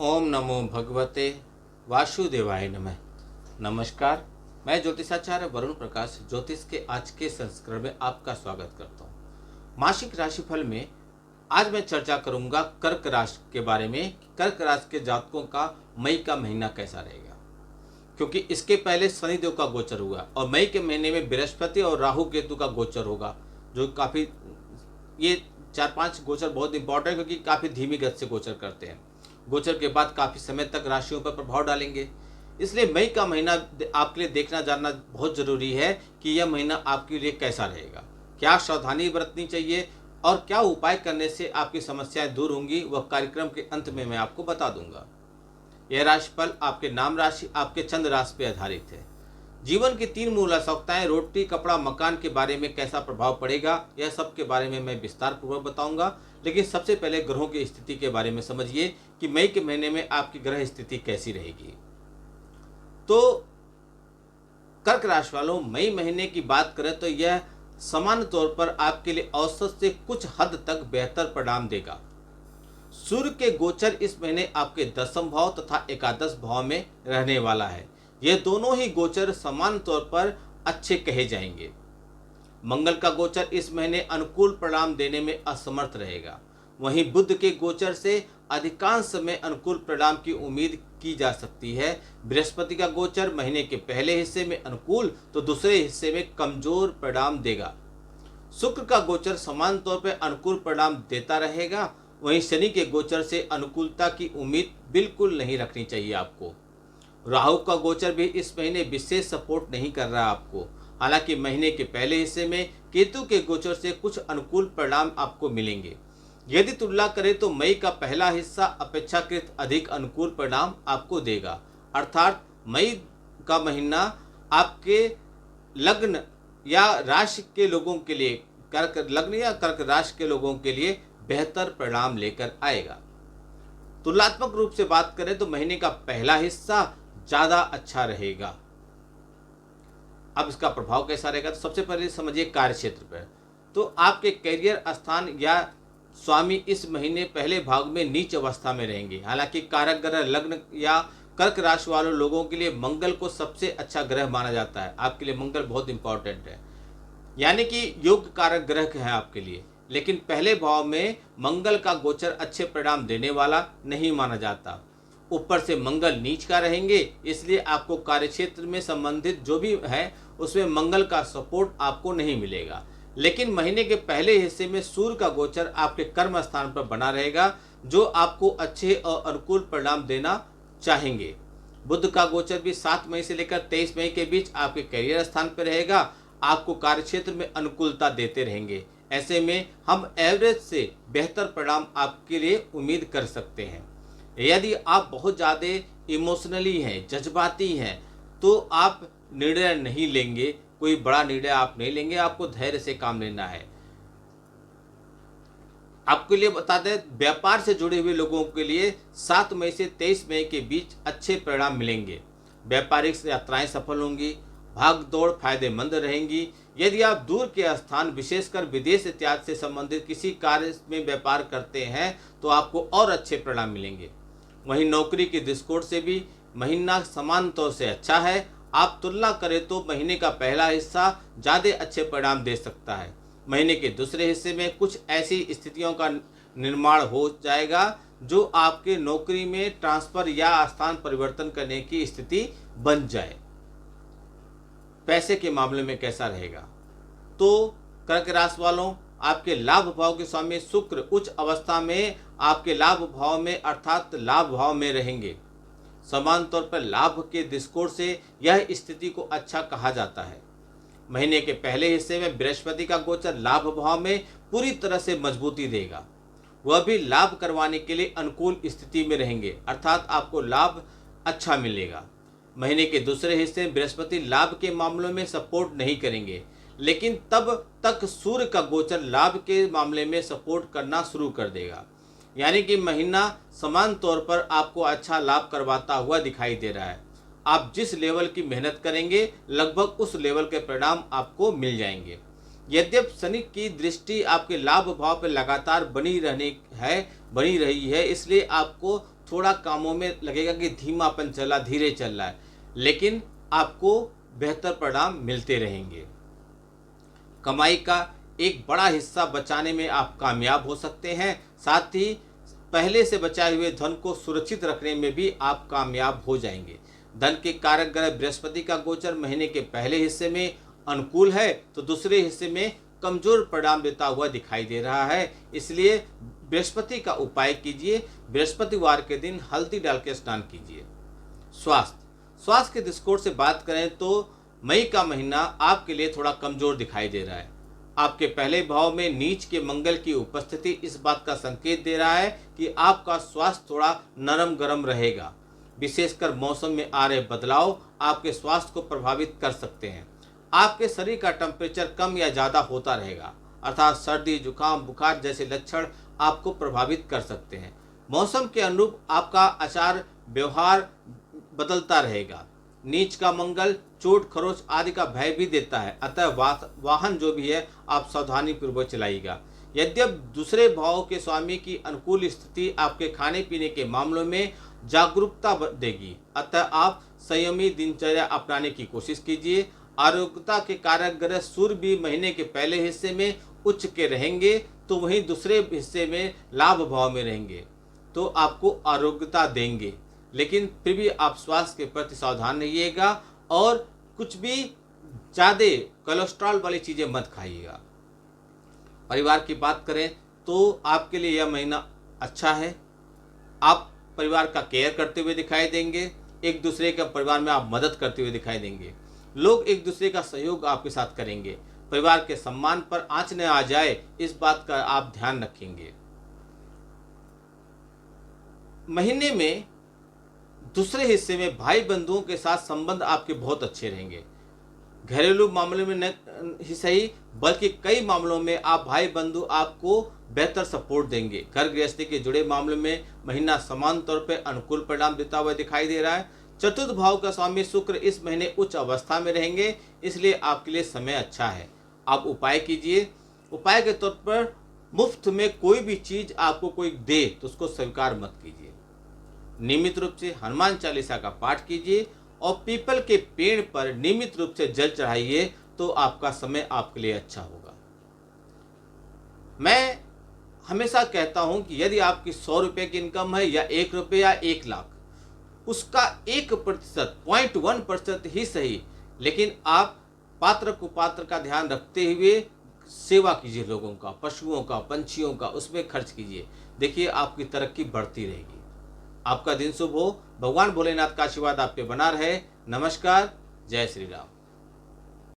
ओम नमो भगवते वासुदेवाय नमः। नमस्कार, मैं ज्योतिषाचार्य वरुण प्रकाश ज्योतिष के आज के संस्करण में आपका स्वागत करता हूँ। मासिक राशिफल में आज मैं चर्चा करूंगा कर्क राशि के बारे में। कर्क राशि के जातकों का मई का महीना कैसा रहेगा, क्योंकि इसके पहले शनिदेव का गोचर हुआ और मई के महीने में बृहस्पति और राहु केतु का गोचर होगा, जो काफ़ी ये 4-5 गोचर बहुत इंपॉर्टेंट, क्योंकि काफ़ी धीमी गति से गोचर करते हैं। गोचर के बाद काफ़ी समय तक राशियों पर प्रभाव डालेंगे। इसलिए मई का महीना आपके लिए देखना जानना बहुत ज़रूरी है कि यह महीना आपके लिए कैसा रहेगा, क्या सावधानी बरतनी चाहिए और क्या उपाय करने से आपकी समस्याएं दूर होंगी, वह कार्यक्रम के अंत में मैं आपको बता दूंगा। यह राशिफल आपके नाम राशि, आपके चंद्र राशि पर आधारित है। जीवन की 3 मूल आवश्यकताएं, रोटी, कपड़ा, मकान के बारे में कैसा प्रभाव पड़ेगा, यह सब के बारे में मैं विस्तार पूर्वक बताऊंगा। लेकिन सबसे पहले ग्रहों की स्थिति के बारे में समझिए कि मई के महीने में आपकी ग्रह स्थिति कैसी रहेगी। तो कर्क राशि वालों, मई महीने की बात करें तो यह सामान्य तौर पर आपके लिए औसत से कुछ हद तक बेहतर परिणाम देगा। सूर्य के गोचर इस महीने आपके 10वें भाव तथा एकादश भाव में रहने वाला है। ये दोनों ही गोचर समान तौर पर अच्छे कहे जाएंगे। मंगल का गोचर इस महीने अनुकूल परिणाम देने में असमर्थ रहेगा। वहीं बुध के गोचर से अधिकांश समय अनुकूल परिणाम की उम्मीद की जा सकती है। बृहस्पति का गोचर महीने के पहले हिस्से में अनुकूल तो दूसरे हिस्से में कमजोर परिणाम देगा। शुक्र का गोचर समान तौर पर अनुकूल परिणाम देता रहेगा। वहीं शनि के गोचर से अनुकूलता की उम्मीद बिल्कुल नहीं रखनी चाहिए आपको। राहु का गोचर भी इस महीने विशेष सपोर्ट नहीं कर रहा आपको। हालांकि महीने के पहले हिस्से में केतु के गोचर से कुछ अनुकूल परिणाम आपको मिलेंगे। यदि तुलना करें तो मई का पहला हिस्सा अपेक्षाकृत अधिक अनुकूल परिणाम आपको देगा। अर्थात मई का महीना आपके लग्न या राशि के लोगों के लिए, कर्क लग्न या कर्क राशि के लोगों के लिए बेहतर परिणाम लेकर आएगा। तुलनात्मक रूप से बात करें तो महीने का पहला हिस्सा ज्यादा अच्छा रहेगा। अब इसका प्रभाव कैसा रहेगा, तो सबसे पहले समझिए कार्य क्षेत्र पर। तो आपके करियर स्थान या स्वामी इस महीने पहले भाग में नीच अवस्था में रहेंगे। हालांकि कारक ग्रह लग्न या कर्क राशि वालों लोगों के लिए मंगल को सबसे अच्छा ग्रह माना जाता है। आपके लिए मंगल बहुत इंपॉर्टेंट है, यानी कि योग कारक ग्रह है आपके लिए। लेकिन पहले भाव में मंगल का गोचर अच्छे परिणाम देने वाला नहीं माना जाता। ऊपर से मंगल नीच का रहेंगे, इसलिए आपको कार्यक्षेत्र में संबंधित जो भी है उसमें मंगल का सपोर्ट आपको नहीं मिलेगा। लेकिन महीने के पहले हिस्से में सूर्य का गोचर आपके कर्म स्थान पर बना रहेगा, जो आपको अच्छे और अनुकूल परिणाम देना चाहेंगे। बुध का गोचर भी 7 मई से लेकर 23 मई के बीच आपके करियर स्थान पर रहेगा, आपको कार्यक्षेत्र में अनुकूलता देते रहेंगे। ऐसे में हम एवरेज से बेहतर परिणाम आपके लिए उम्मीद कर सकते हैं। यदि आप बहुत ज़्यादा इमोशनली हैं, जज्बाती हैं, तो आप निर्णय नहीं लेंगे, कोई बड़ा निर्णय आप नहीं लेंगे। आपको धैर्य से काम लेना है। आपके लिए बता दें, व्यापार से जुड़े हुए लोगों के लिए 7 मई से 23 मई के बीच अच्छे परिणाम मिलेंगे। व्यापारिक यात्राएं सफल होंगी, भाग दौड़ फायदेमंद रहेंगी। यदि आप दूर के स्थान, विशेषकर विदेश इत्यादि से संबंधित किसी कार्य में व्यापार करते हैं तो आपको और अच्छे परिणाम मिलेंगे। वहीं नौकरी के दृष्टिकोण से भी महीना समान तौर से अच्छा है। आप तुलना करें तो महीने का पहला हिस्सा ज़्यादा अच्छे परिणाम दे सकता है। महीने के दूसरे हिस्से में कुछ ऐसी स्थितियों का निर्माण हो जाएगा जो आपके नौकरी में ट्रांसफर या स्थान परिवर्तन करने की स्थिति बन जाए। पैसे के मामले में कैसा रहेगा, तो कर्क राशि वालों, आपके लाभ भाव के स्वामी शुक्र उच्च अवस्था में आपके लाभ भाव में अर्थात लाभ भाव में रहेंगे। समान तौर पर लाभ के दृष्टिकोण से यह स्थिति को अच्छा कहा जाता है। महीने के पहले हिस्से में बृहस्पति का गोचर लाभ भाव में पूरी तरह से मजबूती देगा। वह भी लाभ करवाने के लिए अनुकूल स्थिति में रहेंगे, अर्थात आपको लाभ अच्छा मिलेगा। महीने के दूसरे हिस्से में बृहस्पति लाभ के मामलों में सपोर्ट नहीं करेंगे, लेकिन तब तक सूर्य का गोचर लाभ के मामले में सपोर्ट करना शुरू कर देगा। यानी कि महीना समान तौर पर आपको अच्छा लाभ करवाता हुआ दिखाई दे रहा है। आप जिस लेवल की मेहनत करेंगे लगभग उस लेवल के परिणाम आपको मिल जाएंगे। यद्यपि शनि की दृष्टि आपके लाभ भाव पर लगातार बनी रही है, इसलिए आपको थोड़ा कामों में लगेगा कि धीमापन चला, धीरे चल रहा है, लेकिन आपको बेहतर परिणाम मिलते रहेंगे। कमाई का एक बड़ा हिस्सा बचाने में आप कामयाब हो सकते हैं। साथ ही पहले से बचाए हुए धन को सुरक्षित रखने में भी आप कामयाब हो जाएंगे। धन के कारक ग्रह बृहस्पति का गोचर महीने के पहले हिस्से में अनुकूल है तो दूसरे हिस्से में कमजोर परिणाम देता हुआ दिखाई दे रहा है। इसलिए बृहस्पति का उपाय कीजिए। बृहस्पतिवार के दिन हल्दी डाल के स्नान कीजिए। स्वास्थ्य के दृष्टिकोण से बात करें तो मई का महीना आपके लिए थोड़ा कमजोर दिखाई दे रहा है। आपके पहले भाव में नीच के मंगल की उपस्थिति इस बात का संकेत दे रहा है कि आपका स्वास्थ्य थोड़ा नरम गरम रहेगा। विशेषकर मौसम में आ रहे बदलाव आपके स्वास्थ्य को प्रभावित कर सकते हैं। आपके शरीर का टेम्परेचर कम या ज़्यादा होता रहेगा, अर्थात सर्दी, जुकाम, बुखार जैसे लक्षण आपको प्रभावित कर सकते हैं। मौसम के अनुरूप आपका आचार व्यवहार बदलता रहेगा। नीच का मंगल चोट खरोच आदि का भय भी देता है, अतः वाहन जो भी है आप सावधानी पूर्वक चलाइएगा। यद्यप दूसरे भाव के स्वामी की अनुकूल स्थिति आपके खाने पीने के मामलों में जागरूकता देगी, अतः आप संयमी दिनचर्या अपनाने की कोशिश कीजिए। आरोग्यता के कारक ग्रह सूर्य भी महीने के पहले हिस्से में उच्च के रहेंगे तो वहीं दूसरे हिस्से में लाभ भाव में रहेंगे तो आपको आरोग्यता देंगे, लेकिन फिर भी आप स्वास्थ्य के प्रति सावधान रहिएगा और कुछ भी ज़्यादा कोलेस्ट्रॉल वाली चीज़ें मत खाइएगा। परिवार की बात करें तो आपके लिए यह महीना अच्छा है। आप परिवार का केयर करते हुए दिखाई देंगे। एक दूसरे का परिवार में आप मदद करते हुए दिखाई देंगे। लोग एक दूसरे का सहयोग आपके साथ करेंगे। परिवार के सम्मान पर आंच न आ जाए, इस बात का आप ध्यान रखेंगे। महीने में दूसरे हिस्से में भाई बंधुओं के साथ संबंध आपके बहुत अच्छे रहेंगे। घरेलू मामले में न ही सही बल्कि कई मामलों में आप भाई बंधु आपको बेहतर सपोर्ट देंगे। घर गृहस्थी के जुड़े मामलों में महीना समान तौर पर अनुकूल परिणाम देता हुआ दिखाई दे रहा है। चतुर्थ भाव का स्वामी शुक्र इस महीने उच्च अवस्था में रहेंगे, इसलिए आपके लिए समय अच्छा है। आप उपाय कीजिए। उपाय के तौर पर मुफ्त में कोई भी चीज आपको कोई दे तो उसको स्वीकार मत कीजिए। नियमित रूप से हनुमान चालीसा का पाठ कीजिए और पीपल के पेड़ पर नियमित रूप से जल चढ़ाइए तो आपका समय आपके लिए अच्छा होगा। मैं हमेशा कहता हूं कि यदि आपकी 100 रुपये की इनकम है या 1 रुपये या 1 लाख, उसका 1% 0.1% ही सही, लेकिन आप पात्र कुपात्र का ध्यान रखते हुए सेवा कीजिए। लोगों का, पशुओं का, पंछियों का, उसमें खर्च कीजिए। देखिए आपकी तरक्की बढ़ती रहेगी। आपका दिन शुभ हो। भगवान भोलेनाथ का आशीर्वाद आप पे बना रहे। नमस्कार। जय श्री राम।